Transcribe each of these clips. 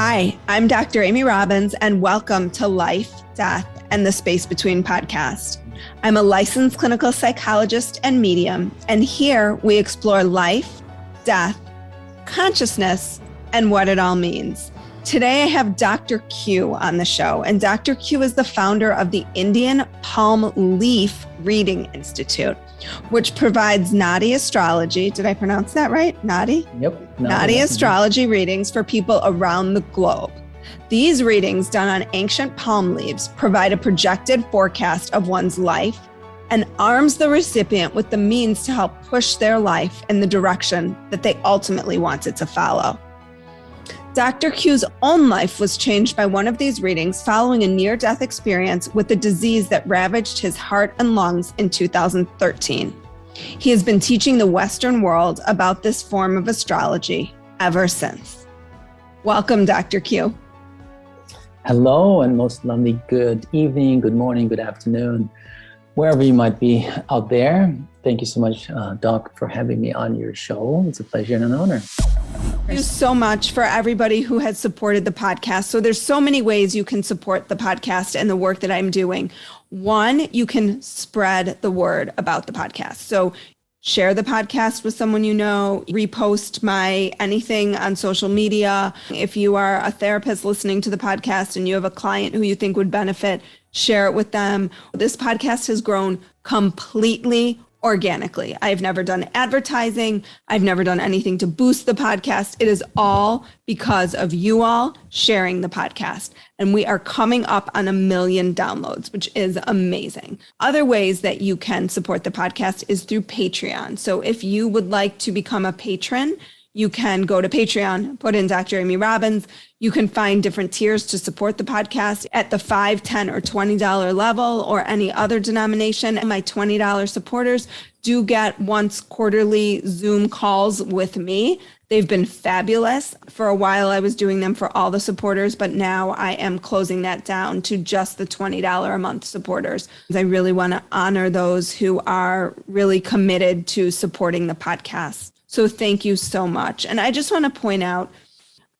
Hi, I'm Dr. Amy Robbins, and welcome to Life, Death, and the Space Between podcast. I'm a licensed clinical psychologist and medium, and here we explore life, death, consciousness, and what it all means. Today I have Dr. Q on the show, and Dr. Q is the founder of the Indian Palm Leaf Reading Institute, which provides Nadi astrology. Did I pronounce that right? Nadi? Yep. Nadi astrology readings for people around the globe. These readings done on ancient palm leaves provide a projected forecast of one's life and arms the recipient with the means to help push their life in the direction that they ultimately want it to follow. Dr. Q's own life was changed by one of these readings following a near-death experience with a disease that ravaged his heart and lungs in 2013. He has been teaching the Western world about this form of astrology ever since. Welcome, Dr. Q. Hello, and most lovely good evening, good morning, good afternoon, wherever you might be out there. Thank you so much, Doc, for having me on your show. It's a pleasure and an honor. Thank you so much for everybody who has supported the podcast. So there's so many ways you can support the podcast and the work that I'm doing. One, you can spread the word about the podcast. So share the podcast with someone you know, repost my anything on social media. If you are a therapist listening to the podcast and you have a client who you think would benefit, share it with them. This podcast has grown completely organically. I've never done advertising. I've never done anything to boost the podcast. It is all because of you all sharing the podcast. And we are coming up on 1 million downloads, which is amazing. Other ways that you can support the podcast is through Patreon. So if you would like to become a patron, you can go to Patreon, put in Dr. Amy Robbins. You can find different tiers to support the podcast at the $5, $10, or $20 level or any other denomination. And my $20 supporters do get once quarterly Zoom calls with me. They've been fabulous. For a while, I was doing them for all the supporters, but now I am closing that down to just the $20 a month supporters. I really want to honor those who are really committed to supporting the podcast. So thank you so much. And I just want to point out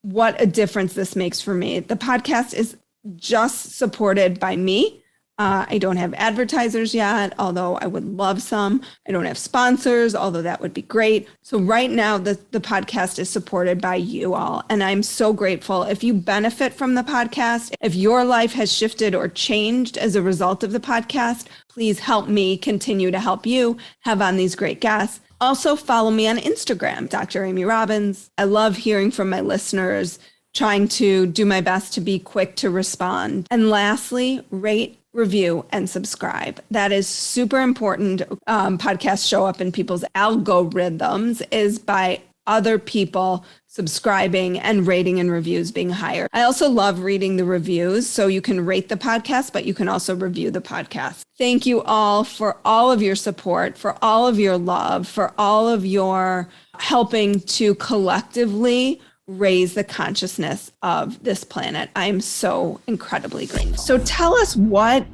what a difference this makes for me. The podcast is just supported by me. I don't have advertisers yet, although I would love some. I don't have sponsors, although that would be great. So right now, the podcast is supported by you all. And I'm so grateful. If you benefit from the podcast, if your life has shifted or changed as a result of the podcast, please help me continue to help you have on these great guests. Also, follow me on Instagram, Dr. Amy Robbins. I love hearing from my listeners, trying to do my best to be quick to respond. And lastly, rate, review, and subscribe. That is super important. Podcasts show up in people's algorithms is by other people subscribing and rating and reviews being higher. I also love reading the reviews. So you can rate the podcast, but you can also review the podcast. Thank you all for all of your support, for all of your love, for all of your helping to collectively raise the consciousness of this planet. I am so incredibly grateful. So tell us, what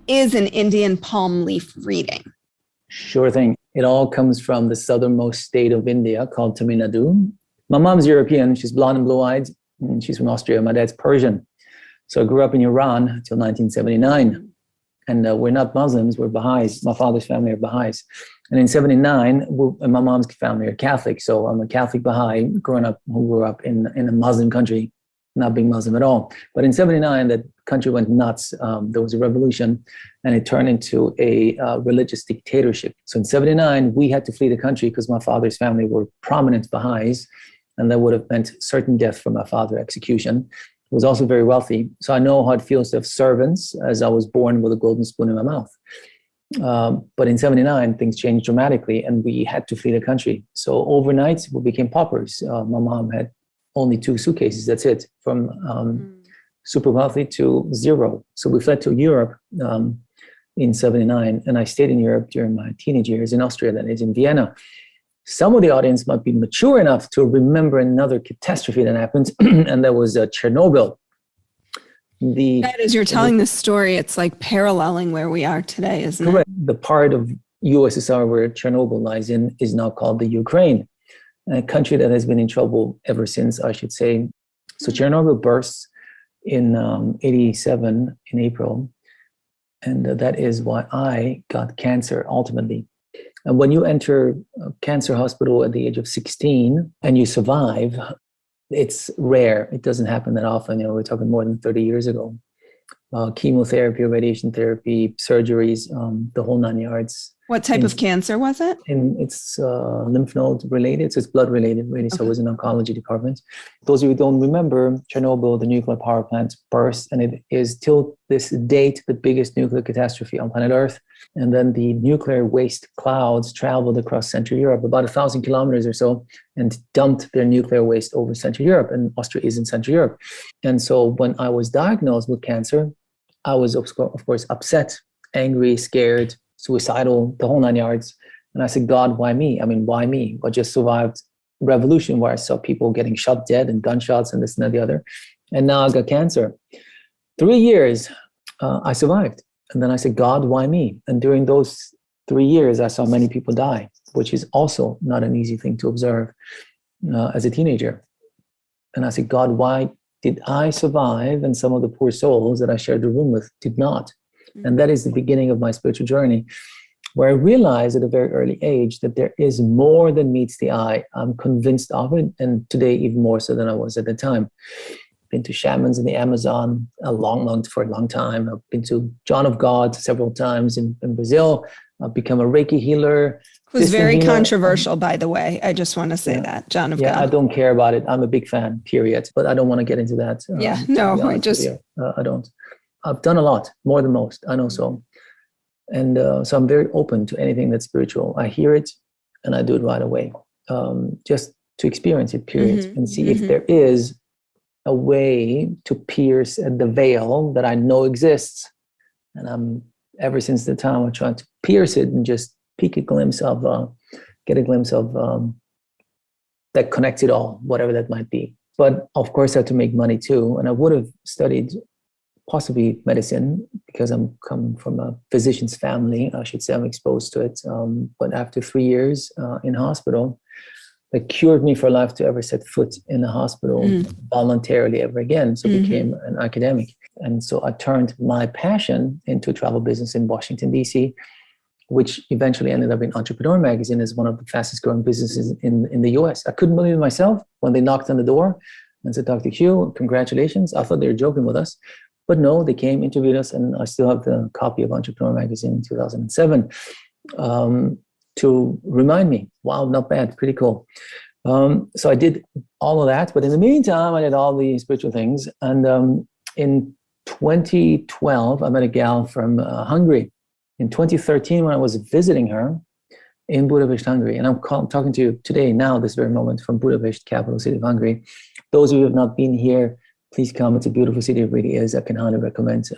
is an Indian palm leaf reading? Sure thing. It all comes from the southernmost state of India called Tamil Nadu. My mom's European. She's blonde and blue-eyed. And she's from Austria. My dad's Persian. So I grew up in Iran until 1979. And we're not Muslims. We're Baha'is. My father's family are Baha'is. And in 79, my mom's family are Catholic. So I'm a Catholic Baha'i who grew up in a Muslim country, not being Muslim at all. But in 79, that country went nuts. There was a revolution and it turned into a religious dictatorship. So in 79, we had to flee the country because my father's family were prominent Baha'is, and that would have meant certain death for my father, execution. He was also very wealthy. So I know how it feels to have servants, as I was born with a golden spoon in my mouth. But in 79, things changed dramatically and we had to flee the country. So overnight, we became paupers. My mom had only 2 suitcases, that's it, from super wealthy to zero. So we fled to Europe in 79, and I stayed in Europe during my teenage years in Austria, that is in Vienna. Some of the audience might be mature enough to remember another catastrophe that happened, and that was Chernobyl. As you're telling this story, it's like paralleling where we are today, isn't it? Correct. The part of USSR where Chernobyl lies in is now called the Ukraine, a country that has been in trouble ever since, I should say. So Chernobyl burst in 87 in April. And that is why I got cancer ultimately. And when you enter a cancer hospital at the age of 16 and you survive, it's rare. It doesn't happen that often. We're talking more than 30 years ago. Chemotherapy, radiation therapy, surgeries, the whole 9 yards. What type of cancer was it? And it's lymph node related, so it's blood related, really. Okay. So it was an oncology department. Those of you who don't remember, Chernobyl, the nuclear power plant, burst, and it is till this date the biggest nuclear catastrophe on planet Earth. And then the nuclear waste clouds traveled across Central Europe, about 1,000 kilometers or so, and dumped their nuclear waste over Central Europe. And Austria is in Central Europe. And so when I was diagnosed with cancer, I was, of course, upset, angry, scared, suicidal, the whole 9 yards. And I said, God, why me? I mean, why me? I just survived revolution where I saw people getting shot dead and gunshots and this and that, the other. And now I got cancer. 3 years, I survived. And then I said, God, why me? And during those 3 years, I saw many people die, which is also not an easy thing to observe as a teenager. And I said, God, why did I survive? And some of the poor souls that I shared the room with did not. And that is the beginning of my spiritual journey, where I realized at a very early age that there is more than meets the eye. I'm convinced of it, and today even more so than I was at the time. Been to shamans in the Amazon for a long time. I've been to John of God several times in Brazil. I've become a Reiki healer. It was very controversial, by the way. I just want to say that, John of God. Yeah, I don't care about it. I'm a big fan, period. But I don't want to get into that. I don't. I've done a lot, more than most. I know so. And so I'm very open to anything that's spiritual. I hear it and I do it right away, just to experience it, period, and see if there is a way to pierce at the veil that I know exists. And I'm, ever since the time, I'm trying to pierce it and just get a glimpse of that connects it all, whatever that might be. But of course, I had to make money too. And I would have studied possibly medicine, because I'm come from a physician's family, I should say. I'm exposed to it. But after 3 years in hospital, that cured me for life to ever set foot in a hospital voluntarily ever again. So I became an academic. And so I turned my passion into travel business in Washington, D.C., which eventually ended up in Entrepreneur Magazine as one of the fastest growing businesses in the US. I couldn't believe it myself when they knocked on the door and said, Dr. Q, congratulations. I thought they were joking with us. But no, they came, interviewed us, and I still have the copy of Entrepreneur Magazine in 2007 to remind me, wow, not bad, pretty cool. So I did all of that. But in the meantime, I did all the spiritual things. And in 2012, I met a gal from Hungary. In 2013, when I was visiting her in Budapest, Hungary, and I'm talking to you today, now, this very moment, from Budapest, capital city of Hungary. Those of you who have not been here, please come. It's a beautiful city. It really is. I can highly recommend.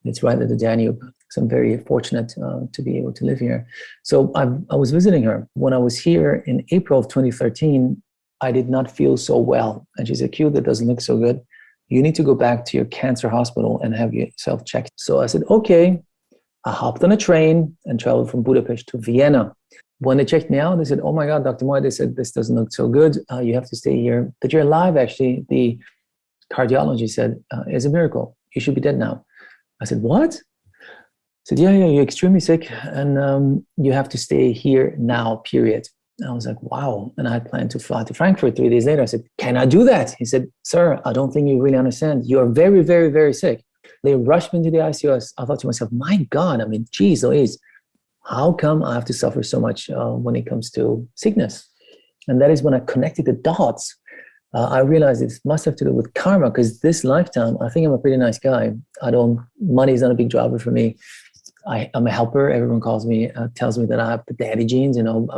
It's right at the Danube. So I'm very fortunate to be able to live here. So I was visiting her. When I was here in April of 2013, I did not feel so well. And she said, Q, that doesn't look so good. You need to go back to your cancer hospital and have yourself checked. So I said, okay. I hopped on a train and traveled from Budapest to Vienna. When they checked me out, they said, oh my God, Dr. Moayad, they said, this doesn't look so good. You have to stay here. But you're alive, actually. The cardiology said, it's a miracle. You should be dead now. I said, what? I said, yeah, you're extremely sick. And you have to stay here now, period. And I was like, wow. And I had planned to fly to Frankfurt 3 days later. I said, can I do that? He said, sir, I don't think you really understand. You are very, very, very sick. They rushed me into the ICU. I thought to myself, my God, I mean, geez Louise, how come I have to suffer so much when it comes to sickness? And that is when I connected the dots. I realized it must have to do with karma, because this lifetime, I think I'm a pretty nice guy. Money is not a big driver for me. I'm a helper. Everyone calls me, tells me that I have the daddy genes. I'm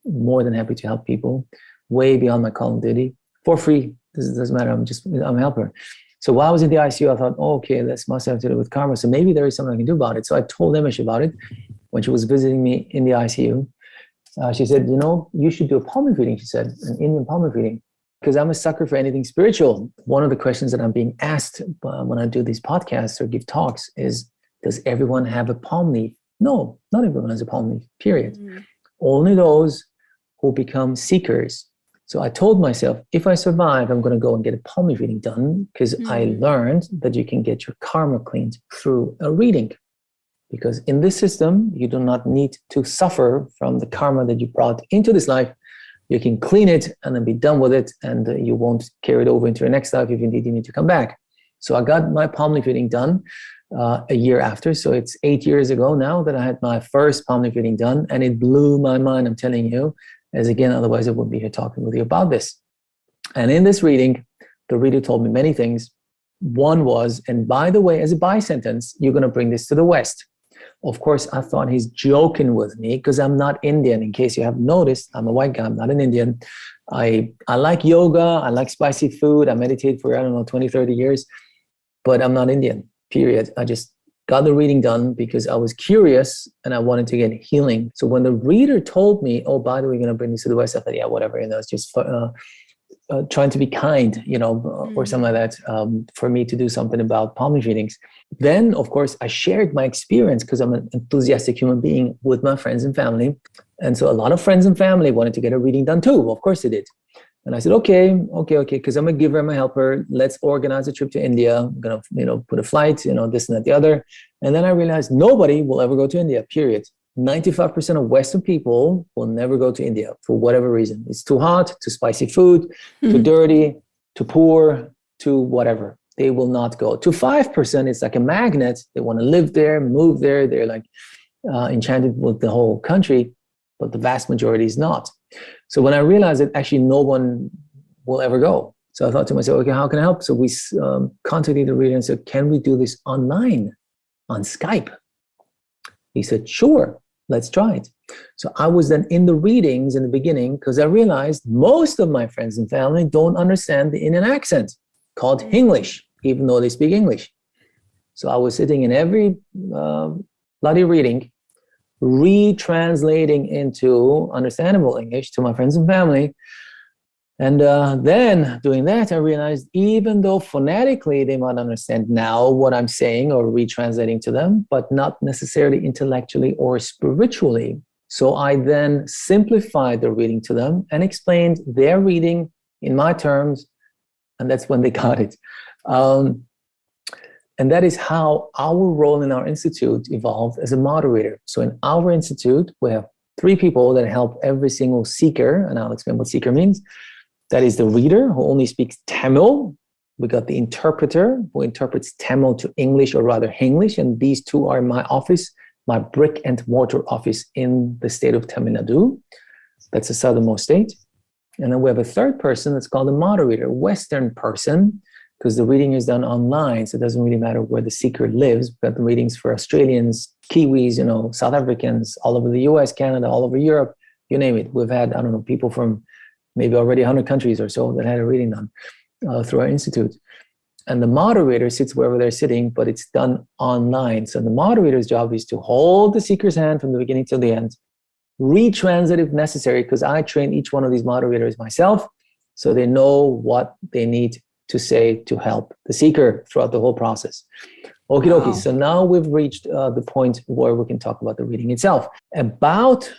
more than happy to help people way beyond my call and duty for free. This doesn't matter. I'm a helper. So while I was in the ICU, I thought, oh, okay, this must have to do with karma. So maybe there is something I can do about it. So I told Emish about it when she was visiting me in the ICU. She said, you should do a palm reading, she said, an Indian palm reading, because I'm a sucker for anything spiritual. One of the questions that I'm being asked when I do these podcasts or give talks is, does everyone have a palm leaf? No, not everyone has a palm leaf, period. Only those who become seekers So I told myself, if I survive, I'm going to go and get a palm reading done, because I learned that you can get your karma cleaned through a reading. Because in this system, you do not need to suffer from the karma that you brought into this life. You can clean it and then be done with it, and you won't carry it over into your next life if indeed you need to come back. So I got my palm leaf reading done a year after. So it's 8 years ago now that I had my first palm leaf reading done, and it blew my mind, I'm telling you, as again, otherwise I wouldn't be here talking with you about this. And in this reading, the reader told me many things. One was, and by the way, as a by sentence, you're going to bring this to the West. Of course, I thought he's joking with me because I'm not Indian. In case you haven't noticed, I'm a white guy, I'm not an Indian. I like yoga, I like spicy food, I meditate for, 20, 30 years, but I'm not Indian, period. I just got the reading done because I was curious and I wanted to get healing. So when the reader told me, oh, by the way, we're going to bring this to the West, I thought, yeah, whatever, it's just trying to be kind, or something like that, for me to do something about palm leaf readings. Then, of course, I shared my experience because I'm an enthusiastic human being with my friends and family. And so a lot of friends and family wanted to get a reading done too. Of course they did. And I said, okay, because I'm a giver, I'm a helper. Let's organize a trip to India. I'm going to, put a flight, this and that, the other. And then I realized nobody will ever go to India, period. 95% of Western people will never go to India for whatever reason. It's too hot, too spicy food, too dirty, too poor, too whatever. They will not go. To 5%, it's like a magnet. They want to live there, move there. They're like enchanted with the whole country, but the vast majority is not. So when I realized that actually no one will ever go. So I thought to myself, okay, how can I help? So we contacted the reader and said, can we do this online, on Skype? He said, sure, let's try it. So I was then in the readings in the beginning because I realized most of my friends and family don't understand the Indian accent called English, even though they speak English. So I was sitting in every bloody reading, retranslating into understandable English to my friends and family. And then doing that, I realized even though phonetically they might understand now what I'm saying or retranslating to them, but not necessarily intellectually or spiritually. So I then simplified the reading to them and explained their reading in my terms. And that's when they got it. And that is how our role in our institute evolved as a moderator. So in our institute, we have 3 people that help every single seeker. And I'll explain what seeker means. That is the reader who only speaks Tamil. We got the interpreter who interprets Tamil to English, or rather English. And these 2 are in my office, my brick and mortar office in the state of Tamil Nadu. That's the southernmost state. And then we have a 3rd person that's called a moderator, a Western person, because the reading is done online. So it doesn't really matter where the seeker lives. We've got the readings for Australians, Kiwis, South Africans, all over the US, Canada, all over Europe, you name it. We've had, people from maybe already 100 countries or so that had a reading done through our institute. And the moderator sits wherever they're sitting, but it's done online. So the moderator's job is to hold the seeker's hand from the beginning till the end, retranslate if necessary, because I train each one of these moderators myself, so they know what they need to say to help the seeker throughout the whole process. Okie dokie. Wow. So now we've reached the point where we can talk about the reading itself. About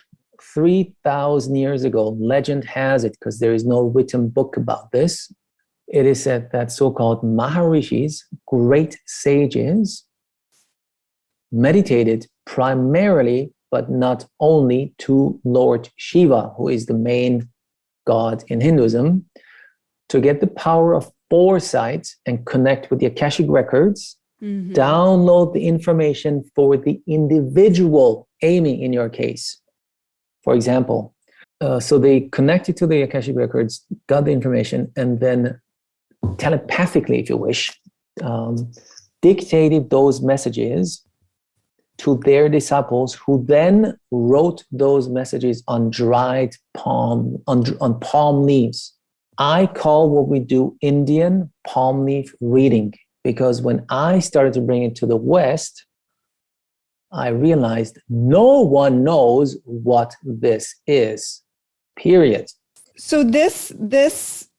3,000 years ago, legend has it, because there is no written book about this, it is said that so-called Maharishis, great sages, meditated primarily, but not only, to Lord Shiva, who is the main god in Hinduism, to get the power of foresight and connect with the Akashic records, download the information for the individual, Amy in your case, for example. So they connected to the Akashic records, got the information, and then telepathically, if you wish, dictated those messages to their disciples, who then wrote those messages on dried palm, on palm leaves. I call what we do Indian palm leaf reading, because when I started to bring it to the West, I realized no one knows what this is, period. So this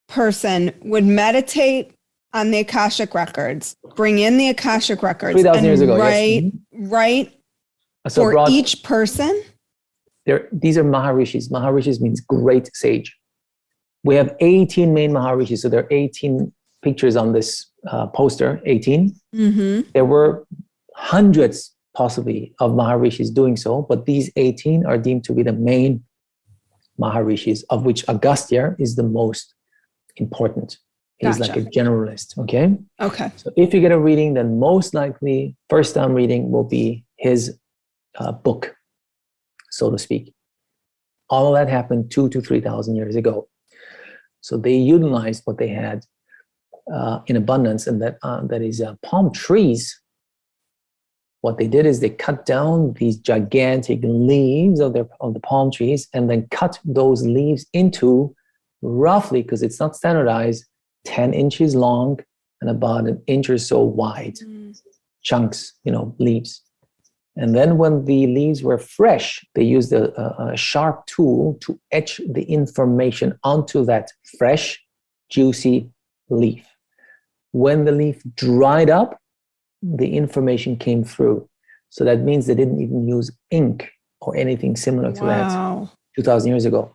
person would meditate on the Akashic records, bring in the Akashic records, 3,000 years ago, right? So for each person? These are Maharishis. Maharishis means great sage. We have 18 main Maharishis. So there are 18 pictures on this poster, 18. There were hundreds possibly of Maharishis doing so, but these 18 are deemed to be the main Maharishis, of which Agastya is the most important. He's like a generalist, okay? Okay. So if you get a reading, then most likely first time reading will be his book, so to speak. All of that happened 2,000 to 3,000 years ago. So they utilized what they had in abundance, and that is palm trees. What they did is they cut down these gigantic leaves of the palm trees, and then cut those leaves into roughly, because it's not standardized, 10 inches long and about an inch or so wide chunks, leaves. And then when the leaves were fresh, they used a sharp tool to etch the information onto that fresh, juicy leaf. When the leaf dried up, the information came through. So that means they didn't even use ink or anything similar to that 2,000 years ago.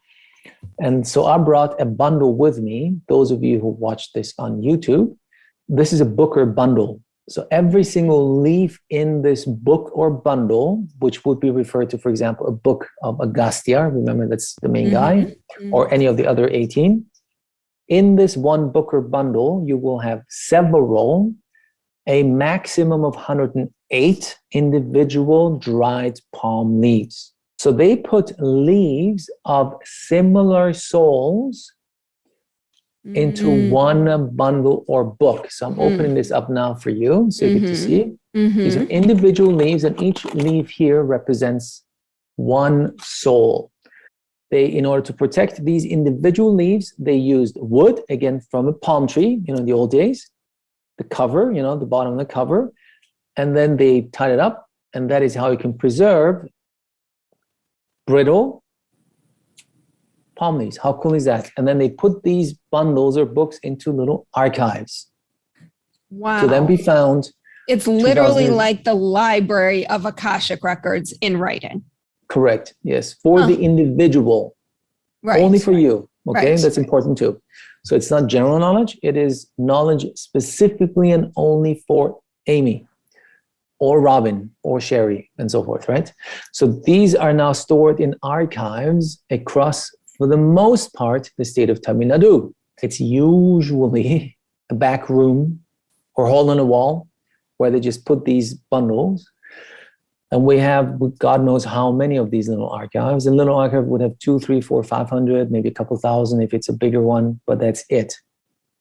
And so I brought a bundle with me. Those of you who watch this on YouTube, this is a book or bundle. So every single leaf in this book or bundle, which would be referred to, for example, a book of Agastya, remember that's the main guy, or any of the other 18. In this one book or bundle, you will have several, a maximum of 108 individual dried palm leaves. So they put leaves of similar souls into one bundle or book. So I'm opening this up now for you so you get to see. These are individual leaves, and each leaf here represents one soul. In order to protect these individual leaves, they used wood, again, from a palm tree, in the old days, the cover, the bottom of the cover, and then they tied it up, and that is how you can preserve brittle palm leaves. How cool is that? And then they put these bundles or books into little archives. Wow. To then be found. It's literally like the library of Akashic records in writing. Correct. Yes. For the individual. Right. Only for you. Okay. Right. That's important too. So it's not general knowledge. It is knowledge specifically and only for Amy or Robin or Sherry and so forth, right? So these are now stored in archives across, for the most part, the state of Tamil Nadu. It's usually a back room or hole in a wall where they just put these bundles. And we have, God knows how many of these little archives. A little archive would have 2, 3, 4, 500, maybe a couple thousand if it's a bigger one, but that's it.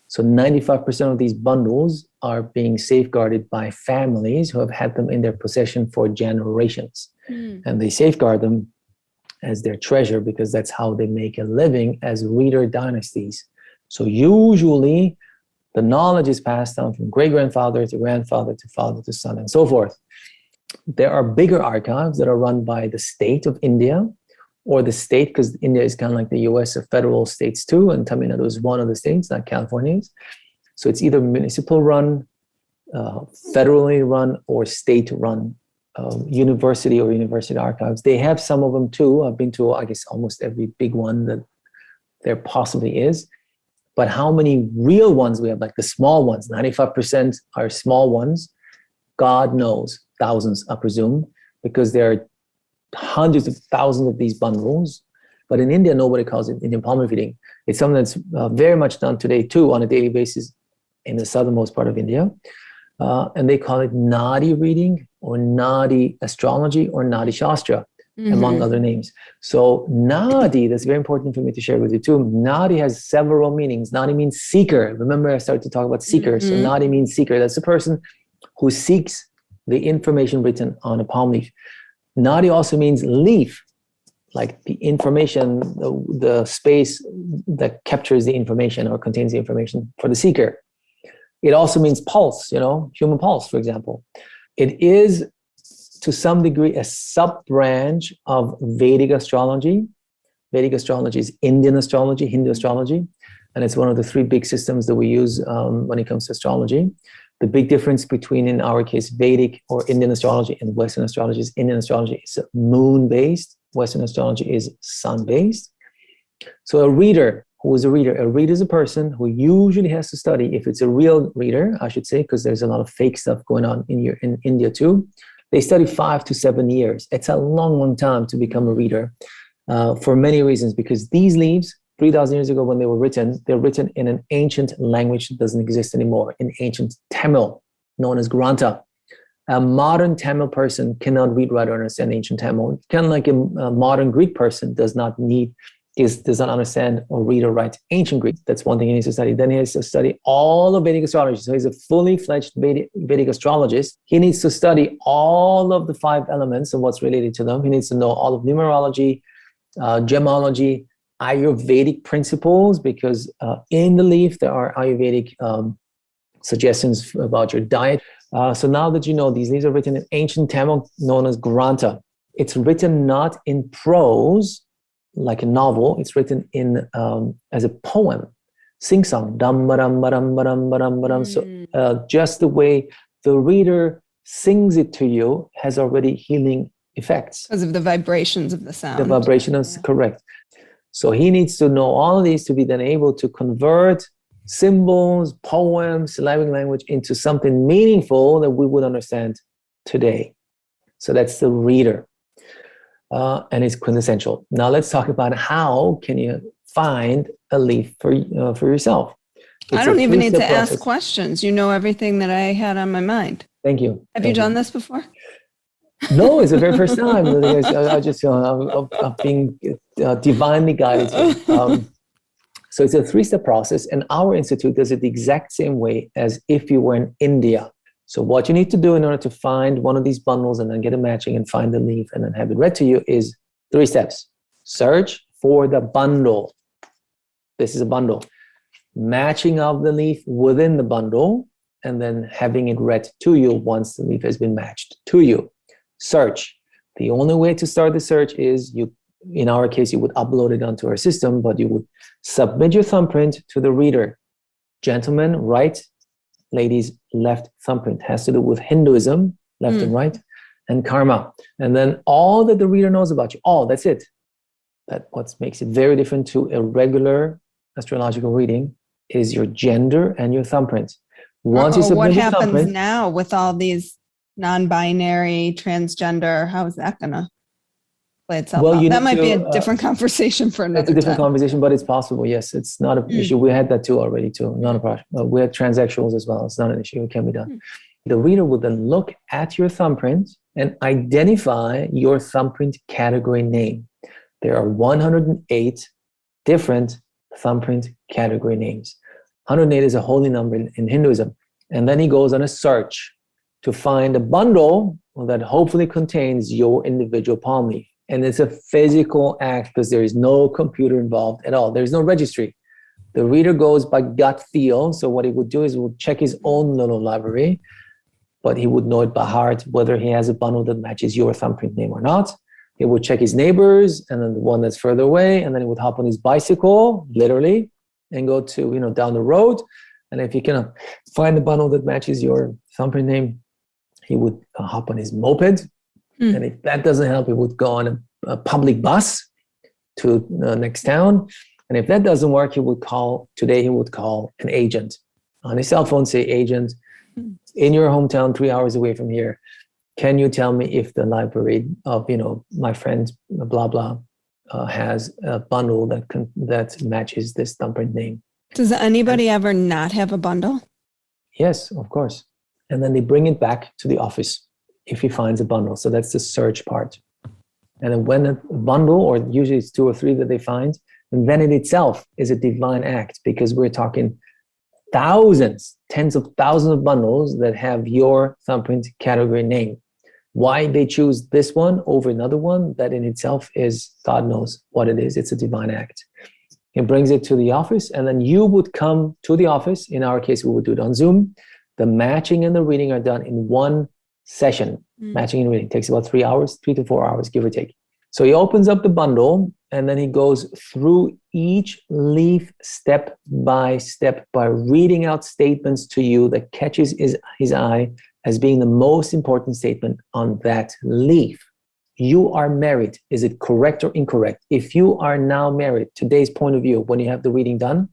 So 95% of these bundles are being safeguarded by families who have had them in their possession for generations. And they safeguard them as their treasure because that's how they make a living as reader dynasties. So usually the knowledge is passed down from great-grandfather to grandfather to father to son and so forth. There are bigger archives that are run by the state of India or the state, because India is kind of like the US of federal states too, and Tamil Nadu is one of the states, not California's. So it's either municipal run, federally run, or state run university or university archives. They have some of them too. I've been to, I guess, almost every big one that there possibly is. But how many real ones we have, like the small ones, 95% are small ones. God knows, thousands, I presume, because there are hundreds of thousands of these bundles. But in India, nobody calls it Indian palm reading. It's something that's very much done today too on a daily basis in the southernmost part of India. And they call it Nadi reading or Nadi astrology or Nadi Shastra, among other names. So Nadi, that's very important for me to share with you too. Nadi has several meanings. Nadi means seeker. Remember I started to talk about seeker. So Nadi means seeker. That's the person who seeks the information written on a palm leaf. Nadi also means leaf, like the information, the space that captures the information or contains the information for the seeker. It also means pulse, human pulse, for example. It is, to some degree, a sub-branch of Vedic astrology. Vedic astrology is Indian astrology, Hindu astrology, and it's one of the three big systems that we use when it comes to astrology. The big difference between, in our case, Vedic or Indian astrology and Western astrology is Indian astrology is moon-based, Western astrology is sun-based. So a reader who is a reader. A reader is a person who usually has to study, if it's a real reader, I should say, because there's a lot of fake stuff going on in India too. They study 5 to 7 years. It's a long, long time to become a reader for many reasons, because these leaves, 3,000 years ago when they were written, they're written in an ancient language that doesn't exist anymore, in ancient Tamil, known as Grantha. A modern Tamil person cannot read, write, or understand ancient Tamil. Kind of like a modern Greek person does not understand or read or write ancient Greek. That's one thing he needs to study. Then he has to study all of Vedic astrology. So he's a fully fledged Vedic astrologist. He needs to study all of the 5 elements and what's related to them. He needs to know all of numerology, gemology, Ayurvedic principles, because in the leaf there are Ayurvedic suggestions about your diet. So now that you know, these leaves are written in ancient Tamil, known as Grantha. It's written not in prose, like a novel. It's written in as a poem, sing-song, dam baram baram baram baram baram. So just the way the reader sings it to you has already healing effects. Because of the vibrations of the sound. The vibration is correct. So he needs to know all of these to be then able to convert symbols, poems, syllabic language into something meaningful that we would understand today. So that's the reader. And it's quintessential. Now let's talk about how can you find a leaf for yourself. I don't even need to ask questions. You know everything that I had on my mind. Thank you. Have you done this before? No, it's the very first time. I just I'm being divinely guided. So it's a 3-step process, and our institute does it the exact same way as if you were in India. So what you need to do in order to find one of these bundles and then get a matching and find the leaf and then have it read to you is 3 steps. Search for the bundle. This is a bundle. Matching of the leaf within the bundle, and then having it read to you once the leaf has been matched to you. Search. The only way to start the search is in our case, you would upload it onto our system, but you would submit your thumbprint to the reader. Gentlemen, right. Ladies, left thumbprint. Has to do with Hinduism, left and right, and karma. And then all that the reader knows about you, that's it. That what makes it very different to a regular astrological reading is your gender and your thumbprint. Once you submit what your happens thumbprint, now with all these non-binary, transgender? How is that gonna play itself out? That might be a different conversation for another time. It's a different conversation, but it's possible. Yes, it's not an issue. We had that too already too. Not a problem. We had transsexuals as well. It's not an issue. It can be done. The reader will then look at your thumbprint and identify your thumbprint category name. There are 108 different thumbprint category names. 108 is a holy number in Hinduism. And then he goes on a search to find a bundle that hopefully contains your individual palm leaf. And it's a physical act because there is no computer involved at all. There's no registry. The reader goes by gut feel. So what he would do is he would check his own little library, but he would know it by heart whether he has a bundle that matches your thumbprint name or not. He would check his neighbors and then the one that's further away, and then he would hop on his bicycle, literally, and go to down the road. And if he can find a bundle that matches your thumbprint name, he would hop on his moped. And if that doesn't help, he would go on a public bus to the next town. And if that doesn't work, he would call an agent on his cell phone, say, agent, in your hometown, 3 hours away from here, can you tell me if the library of, my friend, blah, blah, has a bundle that matches this thumbprint name? Does anybody ever not have a bundle? Yes, of course. And then they bring it back to the office if he finds a bundle. So that's the search part. And then when a bundle, or usually it's 2 or 3 that they find, and then it itself is a divine act, because we're talking thousands, tens of thousands of bundles that have your thumbprint category name. Why they choose this one over another one, that in itself is, God knows what it is. It's a divine act. He brings it to the office, and then you would come to the office. In our case, we would do it on Zoom. The matching and the reading are done in one session. Matching and reading takes about 3 hours, 3 to 4 hours, give or take. So he opens up the bundle, and then he goes through each leaf step by step by reading out statements to you that catches his eye as being the most important statement on that leaf. you are married. Is it correct or incorrect? If you are now married, today's point of view, when you have the reading done,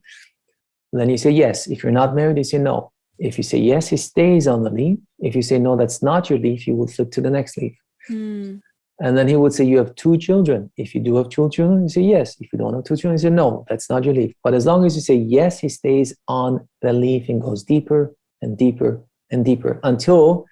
then you say yes. If you're not married, you say no. If you say yes, he stays on the leaf. If you say no, that's not your leaf, you will flip to the next leaf. And then he would say, you have 2 children. If you do have 2 children, you say yes. If you don't have 2 children, you say no, that's not your leaf. But as long as you say yes, he stays on the leaf and goes deeper and deeper and deeper until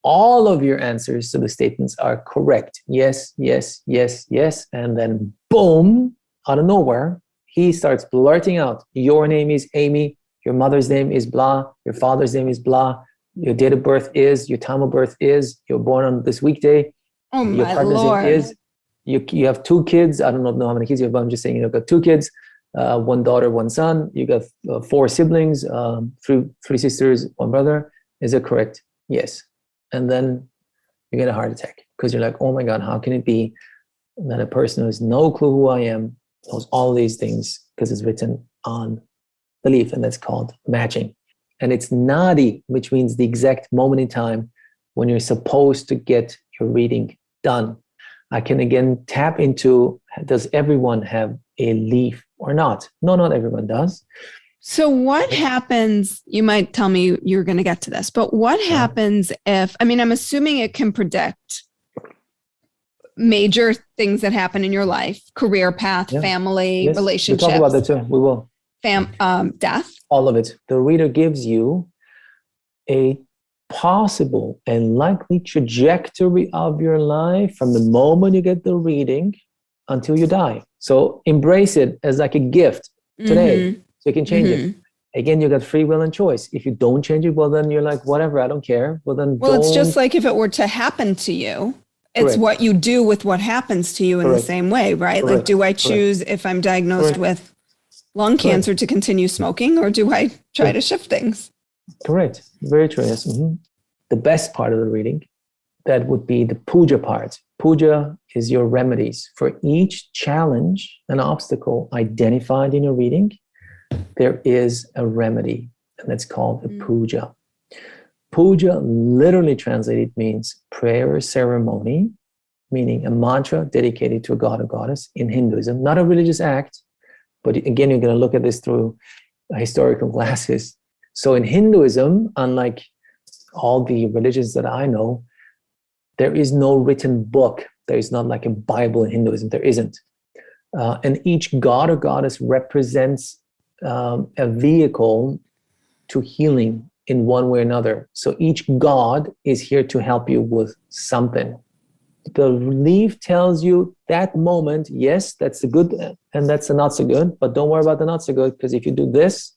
all of your answers to the statements are correct. Yes, yes, yes, yes. And then boom, out of nowhere, he starts blurting out, your name is Amy, your mother's name is blah, your father's name is blah, your date of birth is, your time of birth is, you're born on this weekday, your partner's name is, you have 2 kids. I don't know how many kids you have, but I'm just saying you've got 2 kids, 1 daughter, 1 son. You got 4 siblings, 3 sisters, 1 brother. Is it correct? Yes. And then you get a heart attack because you're like, oh my God, how can it be that a person who has no clue who I am knows all these things because it's written on the leaf, and that's called matching. And it's nadi, which means the exact moment in time when you're supposed to get your reading done. I can again tap into, does everyone have a leaf or not? No, not everyone does. So what happens, you might tell me you're going to get to this, but what happens if, I'm assuming it can predict major things that happen in your life, career path, family, relationships. We'll talk about that too. We will. Death. All of it. The reader gives you a possible and likely trajectory of your life from the moment you get the reading until you die. So embrace it as like a gift today. So you can change it. Again, you got free will and choice. If you don't change it, well, then you're like, whatever, I don't care. It's just like if it were to happen to you, it's what you do with what happens to you in the same way, right? Like, do I choose if I'm diagnosed with lung cancer to continue smoking, or do I try to shift things? Correct. Very true. Yes. The best part of the reading, that would be the puja part. Puja is your remedies. For each challenge and obstacle identified in your reading, there is a remedy, and that's called a puja. Puja, literally translated, means prayer ceremony, meaning a mantra dedicated to a god or goddess in Hinduism. Not a religious act, but again, you're going to look at this through historical glasses. So in Hinduism, unlike all the religions that I know, there is no written book. There is not like a Bible in Hinduism. There isn't. And each god or goddess represents a vehicle to healing in one way or another. So each god is here to help you with something. The leaf tells you that moment, yes, that's the good and that's the not so good, but don't worry about the not so good, because if you do this,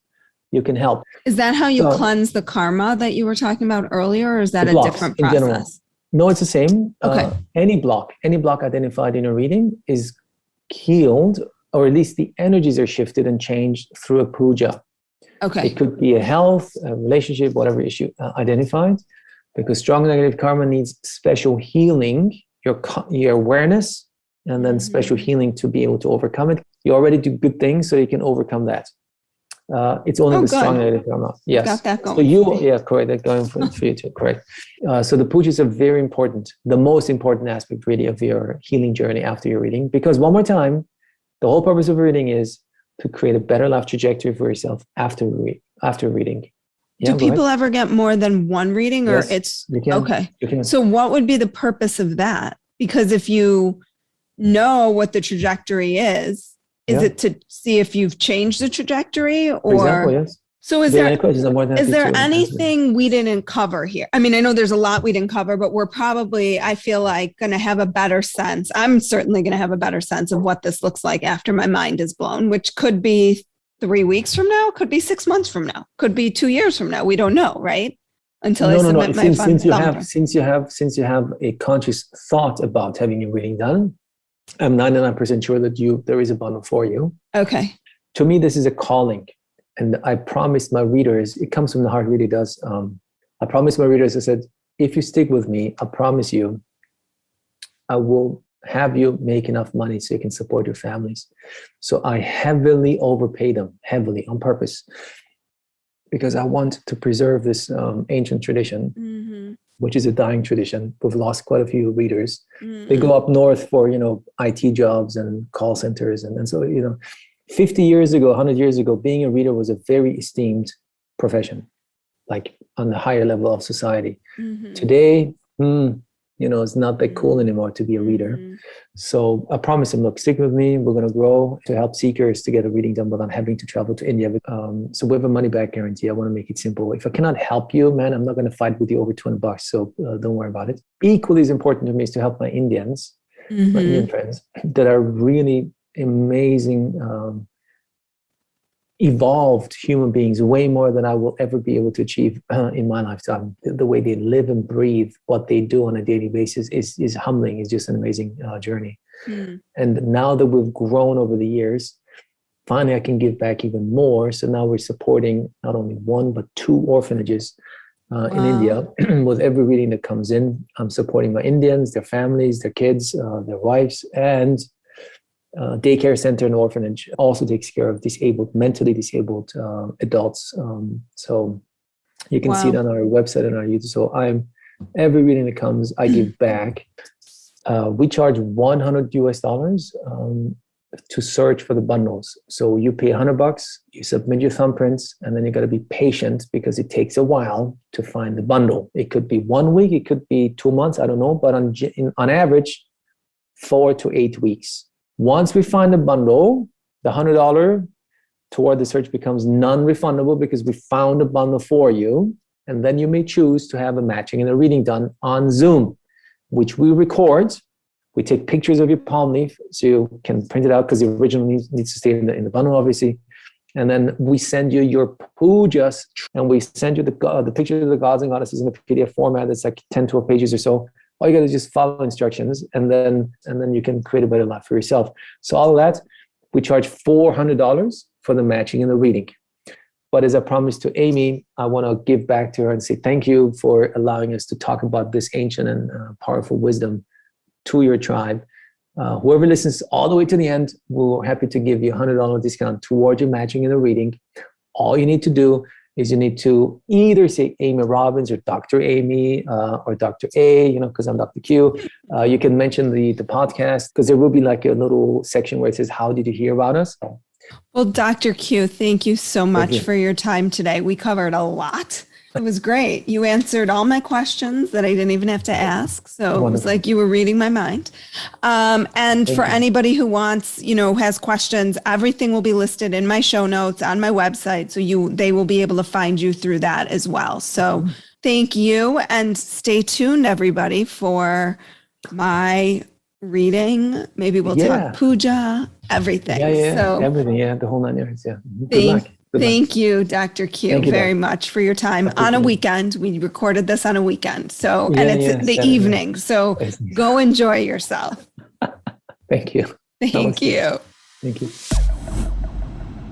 you can help. Is that how you cleanse the karma that you were talking about earlier, or is that a different process? In general. No, it's the same. Okay. Any block identified in a reading is healed, or at least the energies are shifted and changed through a puja. Okay. It could be a health, a relationship, whatever issue identified, because strong negative karma needs special healing, your awareness, and then special healing to be able to overcome it. You already do good things, so you can overcome that. It's only the strong negative karma. Yes. Got that going. So correct. That's going for you too. Correct. So the pujas are very important. The most important aspect really of your healing journey after your reading, because one more time, the whole purpose of reading is to create a better life trajectory for yourself after reading. Yeah, do people ever get more than one reading, or you can. Okay. You can. So what would be the purpose of that? Because if you know what the trajectory is it to see if you've changed the trajectory, or? For example, yes. So is there anything we didn't cover here? I mean, I know there's a lot we didn't cover, but we're probably, I feel like, going to have a better sense. I'm certainly going to have a better sense of what this looks like after my mind is blown, which could be 3 weeks from now, could be 6 months from now, could be 2 years from now. We don't know, right? Until I submit my since you have a conscious thought about having your reading done, I'm 99% sure that there is a bundle for you. Okay. To me, this is a calling. And I promised my readers, it comes from the heart, really does. I promised my readers, I said, if you stick with me, I promise you, I will have you make enough money so you can support your families. So I heavily overpay them, heavily on purpose, because I want to preserve this ancient tradition. which is a dying tradition. We've lost quite a few readers. Mm. They go up north for, IT jobs and call centers. And so, 50 years ago, 100 years ago, being a reader was a very esteemed profession, like on the higher level of society. Mm-hmm. Today, it's not that cool anymore to be a reader. Mm-hmm. So I promised him, look, stick with me. We're going to grow to help seekers to get a reading done without having to travel to India. So we have a money back guarantee. I want to make it simple. If I cannot help you, man, I'm not going to fight with you over $200. So don't worry about it. Equally as important to me is to help my Indians, my Indian friends that are really amazing, evolved human beings, way more than I will ever be able to achieve in my lifetime. The way they live and breathe, what they do on a daily basis is humbling. It's just an amazing journey. Mm. And now that we've grown over the years, finally I can give back even more. So now we're supporting not only one, but 2 orphanages in India. With every reading that comes in, I'm supporting my Indians, their families, their kids, their wives, and daycare center and orphanage also takes care of mentally disabled adults. So you can see it on our website and our YouTube. So every reading that comes, I give back. We charge $100 to search for the bundles. So you pay $100, you submit your thumbprints, and then you got to be patient because it takes a while to find the bundle. It could be 1 week, it could be 2 months, I don't know, but on average, 4 to 8 weeks. Once we find the bundle, the $100 toward the search becomes non-refundable because we found a bundle for you. And then you may choose to have a matching and a reading done on Zoom, which we record. We take pictures of your palm leaf so you can print it out because the original needs to stay in the bundle, obviously. And then we send you your pujas, and we send you the pictures of the gods and goddesses in a PDF format that's like 10, 12 pages or so. All you got to just follow instructions, and then you can create a better life for yourself. So all of that, we charge $400 for the matching and the reading. But as I promised to Amy, I want to give back to her and say thank you for allowing us to talk about this ancient and powerful wisdom to your tribe. Whoever listens all the way to the end, we're happy to give you a $100 discount toward your matching and the reading. All you need to do is you need to either say Amy Robbins or Dr. Amy or Dr. A, because I'm Dr. Q. You can mention the podcast because there will be like a little section where it says, how did you hear about us? Well, Dr. Q, thank you so much for your time today. We covered a lot. It was great. You answered all my questions that I didn't even have to ask. So It was like you were reading my mind. And for anybody who wants, has questions, everything will be listed in my show notes on my website. So they will be able to find you through that as well. So thank you, and stay tuned, everybody, for my reading. Maybe we'll talk puja, everything. So, everything. The whole 9 yards. Yeah. Good luck. Thank you, Dr. Q, very much for your time on a weekend. We recorded this on a weekend. So, and it's the evening. So go enjoy yourself. Thank you. Thank you. Thank you.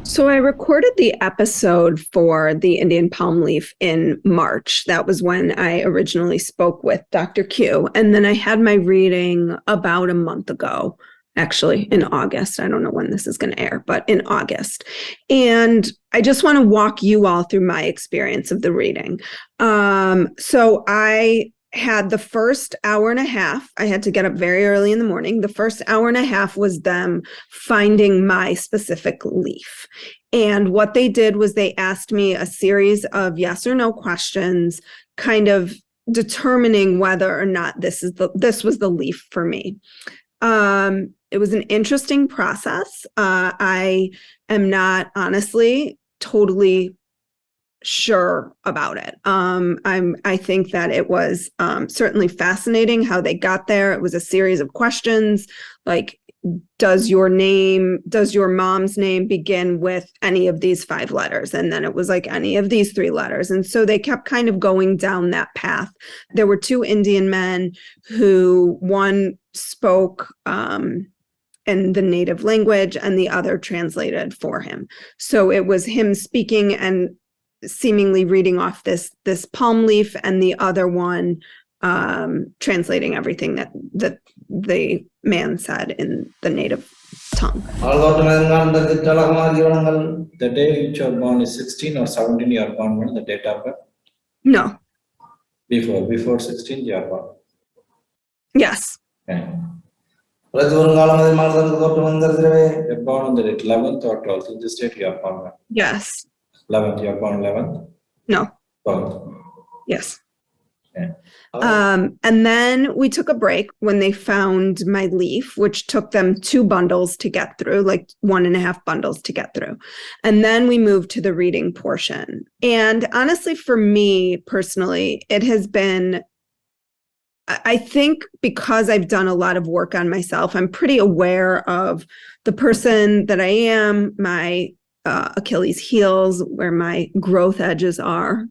So I recorded the episode for the Indian palm leaf in March. That was when I originally spoke with Dr. Q. And then I had my reading about a month ago. Actually, in August. I don't know when this is going to air, but in August. And I just want to walk you all through my experience of the reading. So I had the first hour and a half. I had to get up very early in the morning. The first hour and a half was them finding my specific leaf. And what they did was they asked me a series of yes or no questions, kind of determining whether or not this was the leaf for me. It was an interesting process. I am not honestly totally sure about it. I think that it was certainly fascinating how they got there. It was a series of questions like, does your mom's name begin with any of these 5 letters? And then it was like any of these 3 letters. And so they kept kind of going down that path. There were 2 Indian men who one spoke in the native language and the other translated for him. So it was him speaking and seemingly reading off this palm leaf, and the other one translating everything that the man said in the native tongue. The day which you are born is 16 or 17 you are born, the date of birth? No. Before 16 you are born. Yes. Okay. You're born on the 11th or 12th in the state you are born. Yes. 11th, you are born 11th? No. 12th. Yes. Okay. And then we took a break when they found my leaf, which took them 2 bundles to get through, like 1.5 bundles to get through. And then we moved to the reading portion. And honestly, for me personally, it has been, I think because I've done a lot of work on myself, I'm pretty aware of the person that I am, my Achilles heels, where my growth edges are.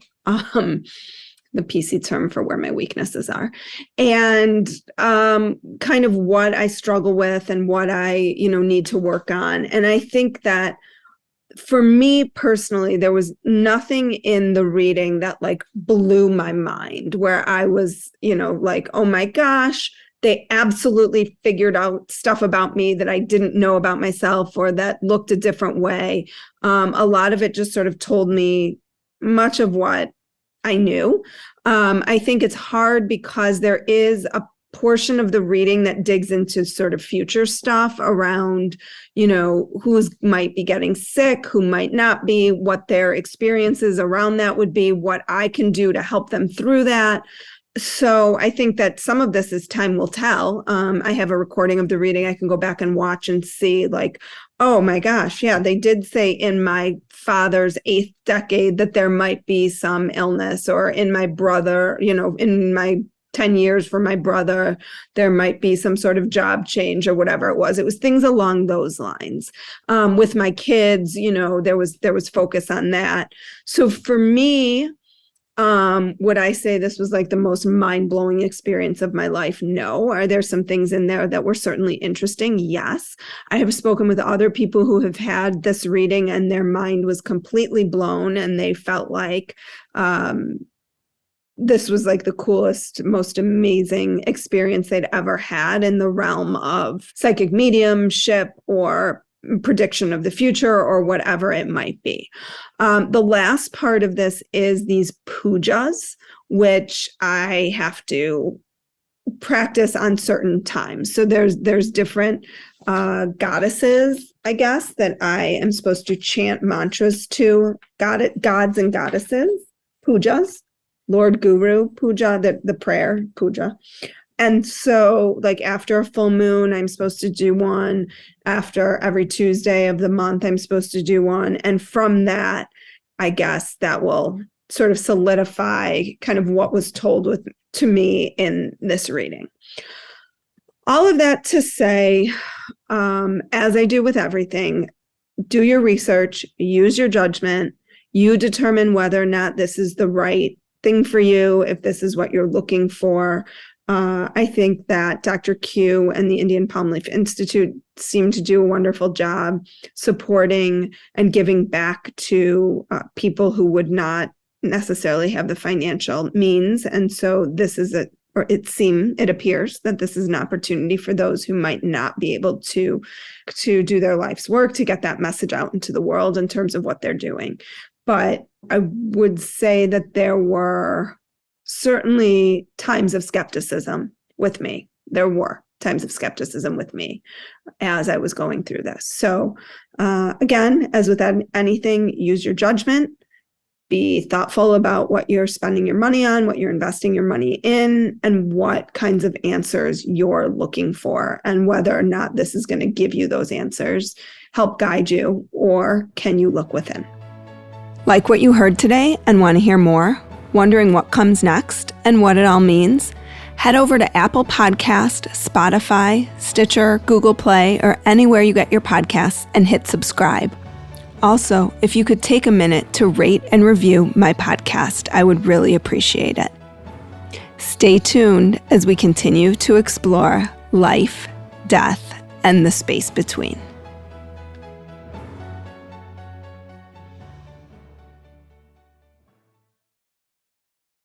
The PC term for where my weaknesses are, and kind of what I struggle with and what I, need to work on. And I think that for me personally, there was nothing in the reading that like blew my mind, where I was, like, oh my gosh, they absolutely figured out stuff about me that I didn't know about myself or that looked a different way. A lot of it just sort of told me much of what I knew. I think it's hard because there is a portion of the reading that digs into sort of future stuff around, who might be getting sick, who might not be, what their experiences around that would be, what I can do to help them through that. So I think that some of this is time will tell. I have a recording of the reading I can go back and watch and see, like, oh my gosh, yeah, they did say in my father's 8th decade that there might be some illness, or in my brother, in my 10 years for my brother, there might be some sort of job change or whatever it was. It was things along those lines. With my kids, there was focus on that. So for me, would I say this was like the most mind-blowing experience of my life? No. Are there some things in there that were certainly interesting? Yes. I have spoken with other people who have had this reading and their mind was completely blown, and they felt like this was like the coolest, most amazing experience they'd ever had in the realm of psychic mediumship or prediction of the future or whatever it might be. The last part of this is these pujas, which I have to practice on certain times. So there's different goddesses, I guess, that I am supposed to chant mantras to, gods and goddesses, pujas, Lord Guru puja, the prayer puja. And so like after a full moon, I'm supposed to do one. After every Tuesday of the month, I'm supposed to do one. And from that, I guess that will sort of solidify kind of what was told to me in this reading. All of that to say, as I do with everything, do your research, use your judgment. You determine whether or not this is the right thing for you, if this is what you're looking for. I think that Dr. Q and the Indian Palm Leaf Institute seem to do a wonderful job supporting and giving back to people who would not necessarily have the financial means. And so this is it appears that this is an opportunity for those who might not be able to do their life's work, to get that message out into the world in terms of what they're doing. But I would say that there were certainly times of skepticism with me. There were times of skepticism with me as I was going through this. So again, as with anything, use your judgment. Be thoughtful about what you're spending your money on, what you're investing your money in, and what kinds of answers you're looking for, and whether or not this is going to give you those answers, help guide you, or can you look within. Like what you heard today and want to hear more? Wondering what comes next and what it all means? Head over to Apple Podcast, Spotify, Stitcher, Google Play, or anywhere you get your podcasts and hit subscribe. Also, if you could take a minute to rate and review my podcast, I would really appreciate it. Stay tuned as we continue to explore life, death, and the space between.